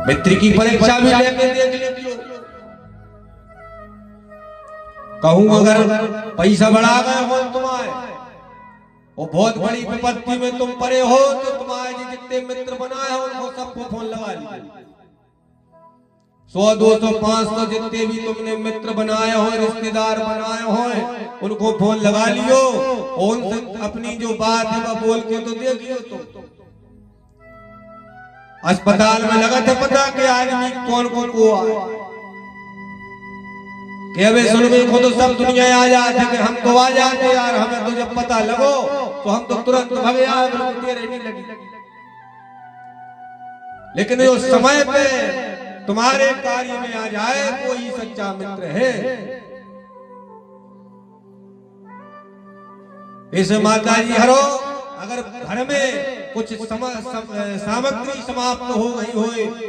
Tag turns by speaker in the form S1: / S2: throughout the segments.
S1: मित्र की परीक्षा भी लेके देख लीजिए। कहूं अगर पैसा बढ़ा गए हो तुम्हारे, वो बहुत बड़ी विपत्ति में तुम पड़े हो, तो तुम्हारे जितने मित्र बनाए हो उनको सबको फोन लगा लीजिए। 100, 200, 500 जितने भी तुमने मित्र बनाए हो, रिश्तेदार बनाए हो, उनको फोन लगा लियो और उनसे अपनी जो बात है वह बोल के तो देखियो। तुम अस्पताल में लगा था पता कि आदमी कौन कौन को आए, कि अबे सुन में खुद सब दुनिया आ जाते कि हम तो आ जाते यार, हमें तो जब पता लगो तो हम तो तुरंत भाग यार, नहीं लगी। लेकिन जो समय पे तुम्हारे कार्य में आ जाए कोई सच्चा मित्र है, इस माता जी हरो अगर घर में कुछ सामग्री समाप्त हो गई हो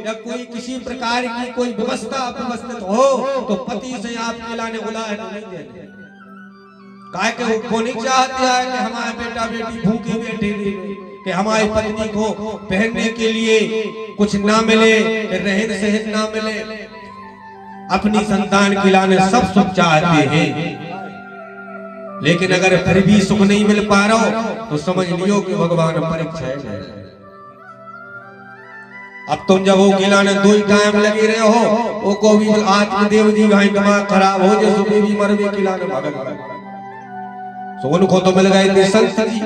S1: या कोई किसी प्रकार की कोई व्यवस्था अव्यवस्थित हो तो पति से आपके लाने बुलाए नहीं देते। काहे के वो नहीं चाहते है कि हमारे बेटा बेटी भूखे बैठे कि हमारी पत्नी को पहनने के लिए कुछ ना मिले, रहन सहन ना मिले। अपनी संतान के लाने सब सुख चाहते हैं, लेकिन अगर फिर भी सुख नहीं मिल पा रहा हो तो समझ लियो कि भगवान परीक्षा है। अब तुम जब वो खिलाने 2 टाइम लगे रहे हो, वो को भी आत्मदेव जी भाई दिमाग खराब हो जो सुबह भी मरवे खिलाने भगत गए, तो उनको तो मिल गए संत जी,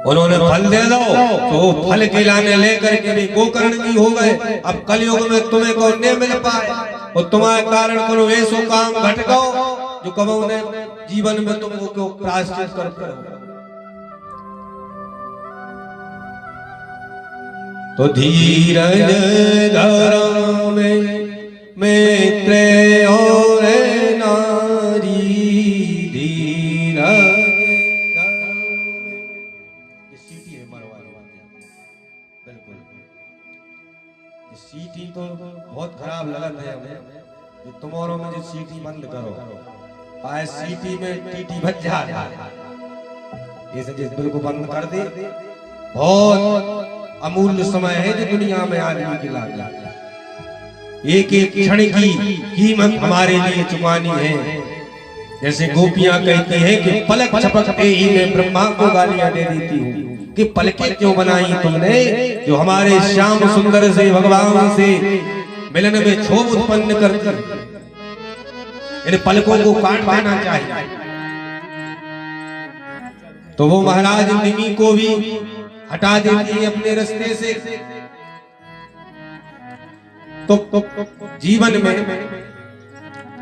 S1: उन्होंने फल दे दो तो वो फल खिलाने लेकर के भी गोकर्ण जी हो गए। अब कलयुग में तुम्हें को नहीं मिल पाए और तुम्हारे कारण करो ऐसो काम घट गो जो कबो ने जीवन में तुमको क्यों प्रायश्चित करते हो। तो धीरज धरो में मित्र और नारी, धीरज सीटी है मरवाने वाली, बिल्कुल सीटी तो बहुत खराब लगा था हमें। तुम्हारों में जो सीटी बंद करो, आए सीटी में टीटी बच जा रहा है, इसे जिस बिल्कुल बंद कर दे। बहुत अमूल्य समय है जो दुनिया में आदमी की लागे, एक एक क्षण की कीमत हमारे लिए चुकानी है। जैसे गोपियां कहती हैं कि पलक झपकते ही मैं ब्रह्मा को गालियां दे देती हूँ कि पलकें क्यों बनाई तुमने, जो हमारे श्याम सुंदर से भगवान से मिलन में क्षोभ उत्पन्न करती। इन पलकों को काट देना चाहिए। तो वो महाराज निमि को भी हटा देती है अपने रास्ते से। तो जीवन में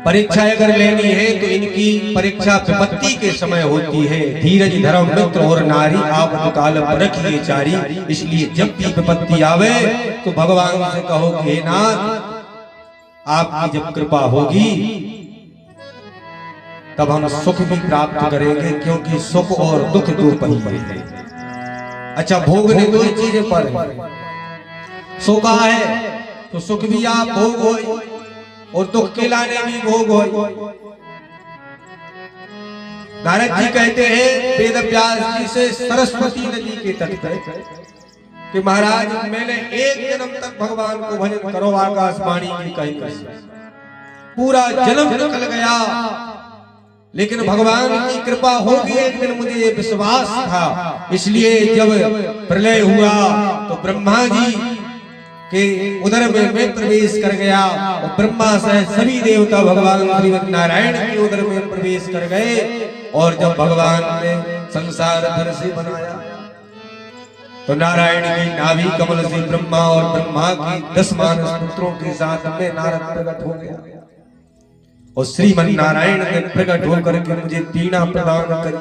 S1: परीक्षा अगर लेनी है तो इनकी परीक्षा विपत्ति के समय होती है। धीरज धर्म मित्र और नारी आपद काल रखिए चारी। इसलिए जब भी विपत्ति आवे तो भगवान से कहो कि नाथ आपकी जब कृपा होगी तब हम सुख भी प्राप्त करेंगे, क्योंकि सुख और दुख 2 पहिए हैं। अच्छा भोगने 2 चीजें पर सुख है तो सुख भी आप भोग हो और दुख के लाने भी भोग हो। नारद जी कहते हैं वेद व्यास जी से सरस्वती नदी के तट पर कि महाराज मैंने 1 जन्म तक भगवान को भजन करो आकाशवाणी की कही, पूरा जन्म निकल गया, लेकिन भगवान की कृपा होगी एक दिन, मुझे ये विश्वास था। इसलिए जब प्रलय हुआ तो ब्रह्मा जी के उदर में मैं प्रवेश कर गया और ब्रह्मा से सभी देवता भगवान श्रीमद नारायण के उदर में प्रवेश कर गए। और जब भगवान ने संसार फिर से बनाया तो नारायण की नाभि कमल से ब्रह्मा और ब्रह्मा की 10 मानस पुत्रों के साथ में नारद प्रकट हो गया और श्रीमन नारायण ने प्रकट होकर के मुझे वीणा प्रदान करी।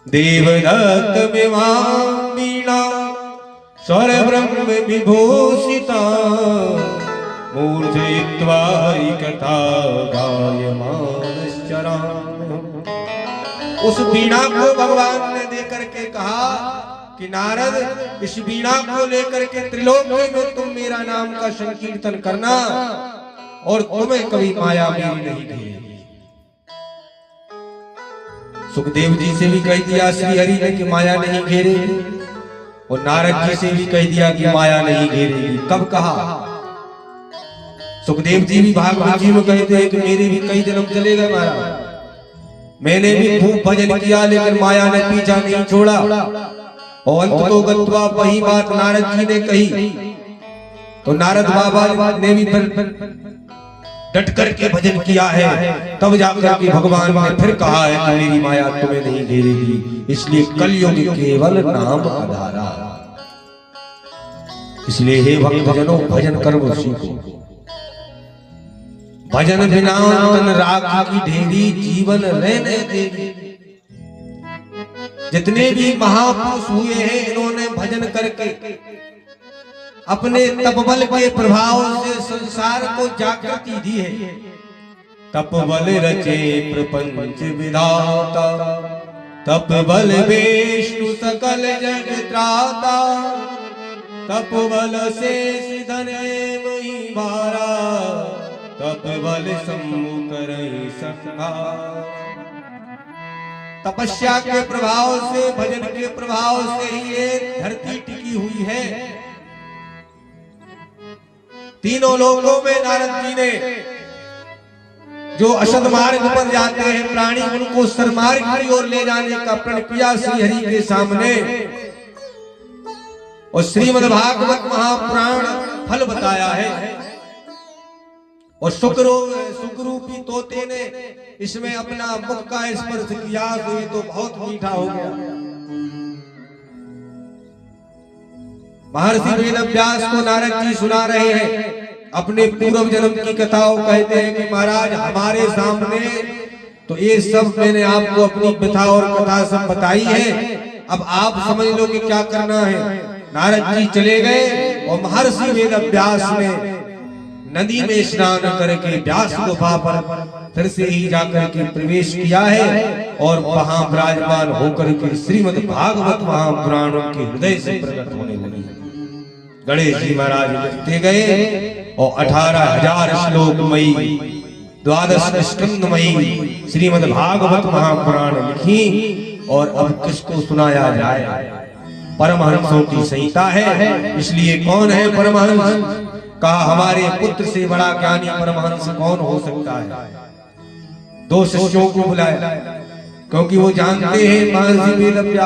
S1: देवदत्त वीणा स्वर ब्रह्म विभूषिता मूर्धयित्वा कथा गायमानश्चरा। उस वीणा को भगवान ने देकर के कहा कि नारद इस वीणा को लेकर के त्रिलोक में तुम मेरा नाम का संकीर्तन करना और तुम्हें कभी माया मेरी नहीं घेरेगी। सुखदेव जी से भी कह दिया श्री हरि ने कि माया नहीं घेरेगी। और नारद जी से भी कह दिया कि माया नहीं घेरेगी। कब कहा? सुखदेव जी भी भागवत जी में कहते हैं कि मेरे भी कई जन्म चले गए महाराज, मैंने भी खूब भजन किया लेकिन माया ने पीछा नहीं छोड़ा। और अंत तो गत्वा वही बात नारद जी ने कही, तो नारद बाबा ने भी फिर डट करके भजन किया है। तब जाकर के भगवान ने फिर कहा है कि मेरी माया तुम्हें नहीं घेरेगी। इसलिए कलयुग केवल नाम आधारा। इसलिए हे भक्तजनों भजन कर्म सीखो। भजन बिना तन राग की ढेरी जीवन रहने देगी। जितने भी महापुरुष हुए हैं इन्होंने भजन करके अपने तपबल के प्रभाव से संसार को जागृति दी है। तपबल रचे प्रपंच विधाता, तपबल विष्णु सकल जग त्राता, तपबल से धन मही मारा, तपबल सम्मुख रही संहार। तपस्या के प्रभाव से, भजन के प्रभाव से ही ये धरती टिकी हुई है। तीनों लोगों में नारद जी ने जो असद मार्ग पर जाते हैं प्राणी उनको सन्मार्ग की ओर ले जाने का प्रण किया श्री हरि के सामने। और श्रीमद् भागवत महापुराण फल बताया है। और सुखरूपी तोते ने इसमें अपना मुख का स्पर्श किया तो ये तो बहुत मीठा हो गया। महर्षि वेदव्यास को नारद जी सुना रहे हैं अपने पूर्व जन्म की कथाओं। कहते हैं कि महाराज हमारे सामने तो ये सब मैंने आपको अपनी कथा और कथा सब बताई है, अब आप समझ लो कि क्या करना है। नारद जी चले गए और महर्षि वेदव्यास ने नदी में स्नान करके व्यास गुफा पर फिर से ही जाकर के प्रवेश किया है और वहां विराजमान होकर के श्रीमद् भागवत महापुराण के हृदय से प्रकट होने लगी। गणेश जी महाराज लिखते गए और 18,000 श्लोकमयी 12 स्कंदमयी श्रीमद् भागवत महापुराण लिखी। और अब किसको सुनाया जाए? परमहंसों की संहिता है। इसलिए कौन है परमहंस? कहा हमारे पुत्र से बड़ा ज्ञानी परमहंस कौन हो सकता है। 2 शिष्यों को बुलाया क्योंकि वो जानते हैं महर्षि वेदव्यास